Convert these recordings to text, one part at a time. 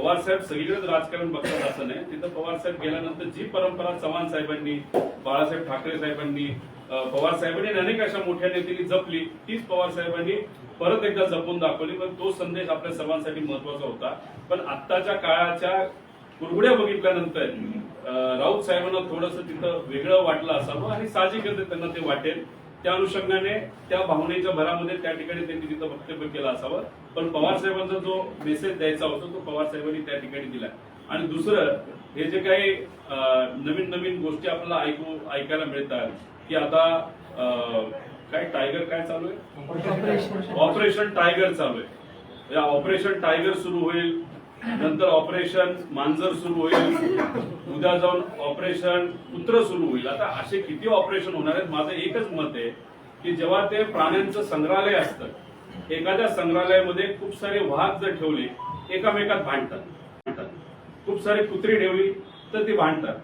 पवार साहेब सगळीकडेच राजकारण बघतात असं नाही. तिथं पवार साहेब गेल्यानंतर जी परंपरा चव्हाण साहेबांनी, बाळासाहेब ठाकरे साहेबांनी, पवार साहेबांनी आणि अनेक अशा मोठ्या नेत्यांनी जपली, तीच पवार साहेबांनी परत एकदा जपून दाखवली. पण तो संदेश आपल्या सर्वांसाठी महत्वाचा होता. पण आत्ताच्या काळाच्या कुरघुड्या बघितल्यानंतर राऊत साहेबांना थोडंसं तिथं वेगळं वाटलं असावं आणि साहजिकच त्यांना ते वाटेल. त्या अनुषंगाने त्या भावनेच्या भरामध्ये त्या ठिकाणी त्यांनी तिथं वक्तव्य केलं असावं. पण पवार साहेबांचा जो मेसेज द्यायचा होता तो पवार साहेबांनी त्या ठिकाणी दिला. आणि दुसरं, हे जे काही नवीन नवीन गोष्टी आपल्याला ऐकायला मिळतात की आता काय टायगर काय चालू आहे, ऑपरेशन टायगर चालू आहे. या ऑपरेशन टायगर सुरू होईल, नंतर ऑपरेशन मांजर सुरू होईल, उद्या जाऊन ऑपरेशन कुत्र सुरू होईल. आता असे किती ऑपरेशन होणार आहेत? माझं एकच मत आहे की जेव्हा ते प्राण्यांचं संग्रहालय असतं, एखाद्या संग्रहालयामध्ये खूप सारे वाघ जर ठेवले एकामेकात भांडतात, खूप सारी कुत्री ठेवली तर ते भांडतात,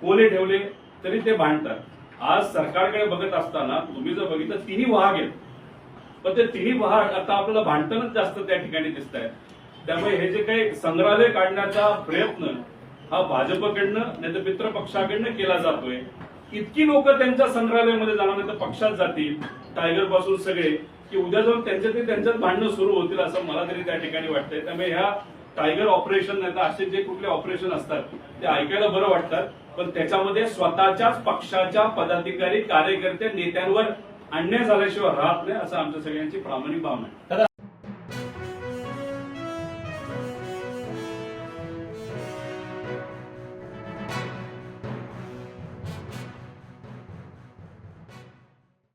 कोले ठेवले तरी ते भांडतात. आज सरकारकडे बघत असताना तुम्ही जर बघितलं तिन्ही वाघ आहेत, पण ते तिन्ही वाघ आता आपल्याला भांडतानाच जास्त त्या ठिकाणी दिसत आहेत. त्यामुळे हे जे काही संग्रहालय काढण्याचा प्रयत्न हा भाजपकडनं नाही तर मित्र पक्षाकडनं केला जातोय. इतकी लोक त्यांच्या संग्रहालयामध्ये जाणार नाही तर पक्षात जातील, टायगर पासून सगळे, की उद्या जाऊन त्यांच्यात भांडणं सुरू होतील असं मला तरी त्या ठिकाणी वाटतंय. त्यामुळे ह्या टायगर ऑपरेशन नाही तर असे जे कुठले ऑपरेशन असतात ते ऐकायला बरं वाटतात, पण त्याच्यामध्ये स्वतःच्याच पक्षाच्या पदाधिकारी, कार्यकर्ते, नेत्यांवर अन्याय झाल्याशिवाय राहत नाही असं आमच्या सगळ्यांची प्रामाणिक भावना आहे.